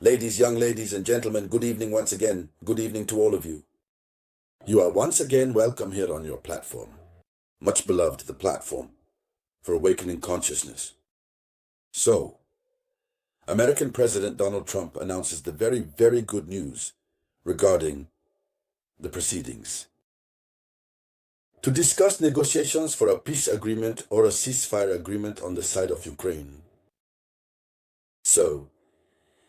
Young ladies and gentlemen, good evening once again. Good evening to all of you. You are once again welcome here on your platform. Much beloved, the platform for awakening consciousness. So, American President Donald Trump announces the very, very good news regarding the proceedings. To discuss negotiations for a peace agreement or a ceasefire agreement on the side of Ukraine. So,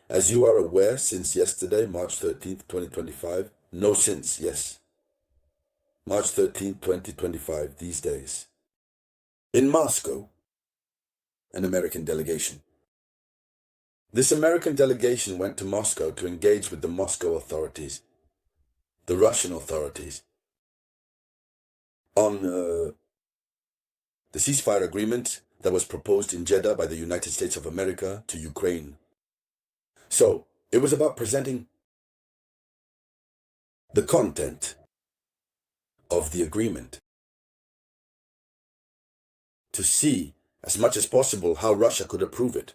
as you are aware, since yesterday, March 13th, 2025, no since, yes. March 13th, 2025, these days. In Moscow, an American delegation. This American delegation went to Moscow to engage with the Moscow authorities, the Russian authorities, on the ceasefire agreement that was proposed in Jeddah by the United States of America to Ukraine. So, it was about presenting the content of the agreement to see as much as possible how Russia could approve it.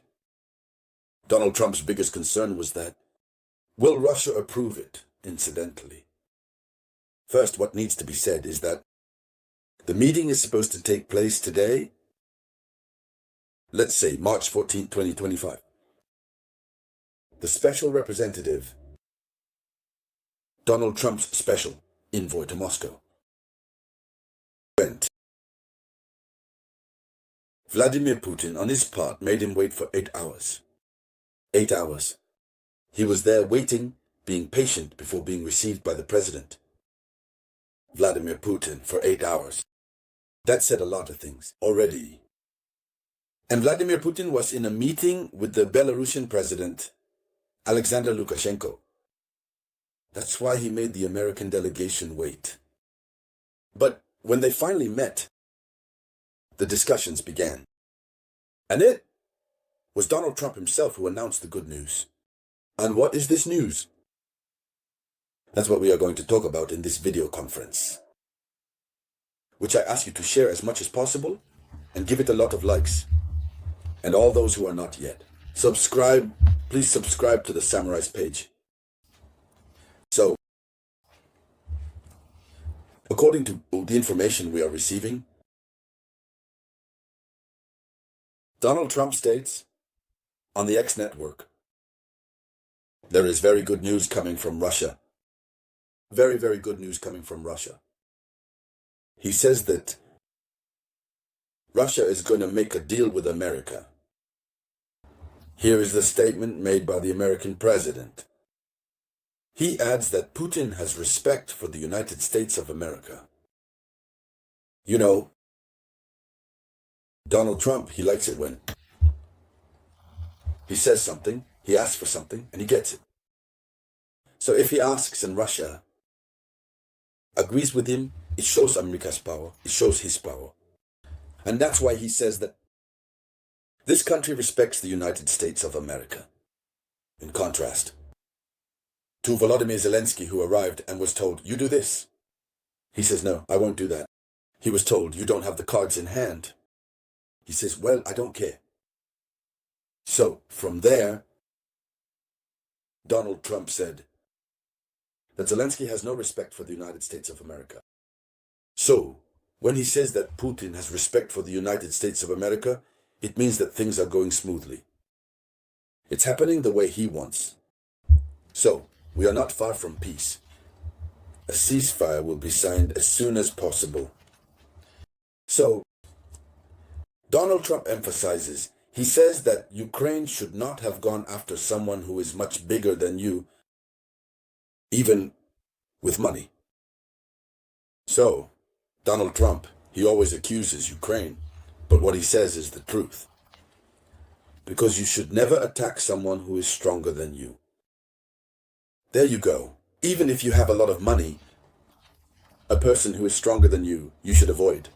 Donald Trump's biggest concern was that, will Russia approve it, incidentally? First, what needs to be said is that the meeting is supposed to take place today, let's say March 14, 2025. The special representative, Donald Trump's special envoy to Moscow, went. Vladimir Putin, on his part, made him wait for 8 hours. 8 hours. He was there waiting, being patient before being received by the president. Vladimir Putin for 8 hours. That said a lot of things already. And Vladimir Putin was in a meeting with the Belarusian president, Alexander Lukashenko. That's why he made the American delegation wait. But when they finally met, the discussions began. And it was Donald Trump himself who announced the good news. And what is this news? That's what we are going to talk about in this video conference, which I ask you to share as much as possible and give it a lot of likes. And all those who are not yet, subscribe. Please subscribe to the Samouraï's page. So, according to the information we are receiving, Donald Trump states on the X network, there is very good news coming from Russia. Very, very good news coming from Russia. He says that Russia is going to make a deal with America. Here is the statement made by the American president. He adds that Putin has respect for the United States of America. You know, Donald Trump, he likes it when he says something, he asks for something, and he gets it. So if he asks and Russia agrees with him, it shows America's power, it shows his power. And that's why he says that this country respects the United States of America. In contrast to Volodymyr Zelensky, who arrived and was told, you do this. He says, no, I won't do that. He was told, you don't have the cards in hand. He says, well, I don't care. So from there, Donald Trump said that Zelensky has no respect for the United States of America. So when he says that Putin has respect for the United States of America, it means that things are going smoothly. It's happening the way he wants. So, we are not far from peace. A ceasefire will be signed as soon as possible. So, Donald Trump emphasizes, he says that Ukraine should not have gone after someone who is much bigger than you, even with money. So, Donald Trump, he always accuses Ukraine. But what he says is the truth. Because you should never attack someone who is stronger than you. There you go. Even if you have a lot of money, a person who is stronger than you should avoid.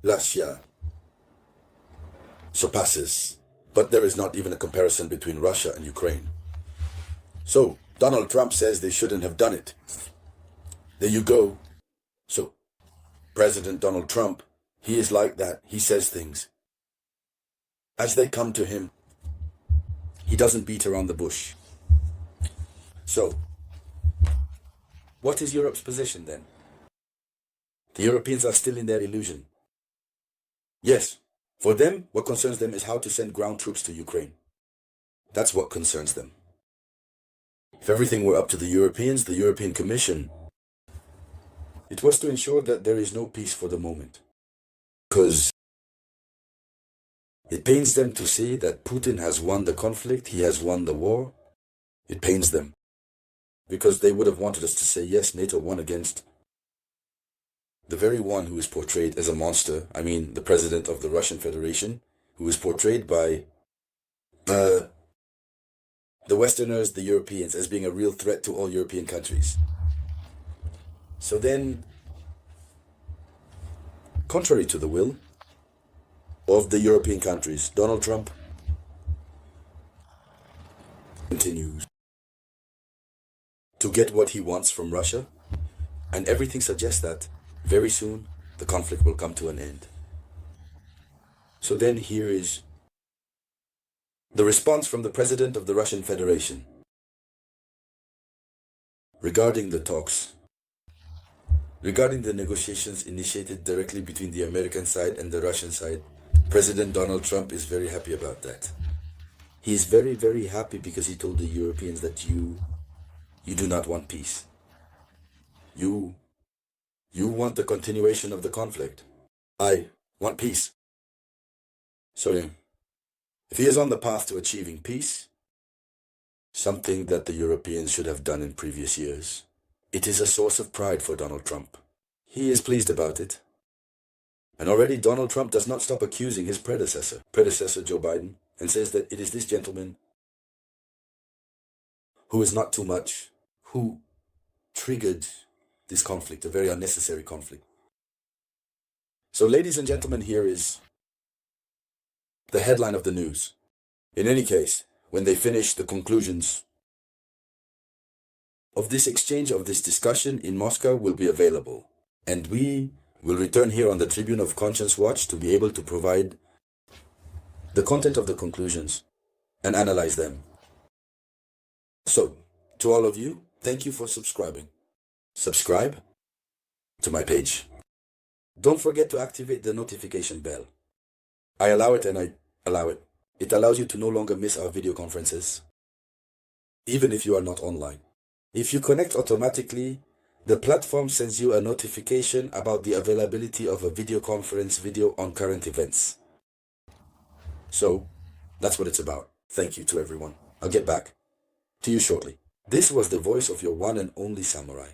Russia surpasses. But there is not even a comparison between Russia and Ukraine. So, Donald Trump says they shouldn't have done it. There you go. So, President Donald Trump, he is like that. He says things as they come to him. He doesn't beat around the bush. So, what is Europe's position then? The Europeans are still in their illusion. Yes, for them, what concerns them is how to send ground troops to Ukraine. That's what concerns them. If everything were up to the Europeans, the European Commission, it was to ensure that there is no peace for the moment. Because it pains them to see that Putin has won the conflict, he has won the war. It pains them. Because they would have wanted us to say, yes, NATO won against the very one who is portrayed as a monster. I mean, the president of the Russian Federation, who is portrayed by the Westerners, the Europeans, as being a real threat to all European countries. So then, contrary to the will of the European countries, Donald Trump continues to get what he wants from Russia, and everything suggests that very soon the conflict will come to an end. So then here is the response from the President of the Russian Federation regarding the talks, regarding the negotiations initiated directly between the American side and the Russian side. President Donald Trump is very happy about that. He is very, very happy because he told the Europeans that you do not want peace. You want the continuation of the conflict. I want peace. So if he is on the path to achieving peace, something that the Europeans should have done in previous years, it is a source of pride for Donald Trump. He is pleased about it. And already Donald Trump does not stop accusing his predecessor Joe Biden, and says that it is this gentleman who is not too much, who triggered this conflict, a very unnecessary conflict. So ladies and gentlemen, here is the headline of the news. In any case, when they finish the conclusions of this exchange, of this discussion in Moscow, will be available. And we will return here on the Tribune of Conscience Watch to be able to provide the content of the conclusions and analyze them. So, to all of you, thank you for subscribing. Subscribe to my page. Don't forget to activate the notification bell. I allow it and I allow it. It allows you to no longer miss our video conferences, even if you are not online. If you connect automatically, the platform sends you a notification about the availability of a video conference video on current events. So, that's what it's about. Thank you to everyone. I'll get back to you shortly. This was the voice of your one and only samurai.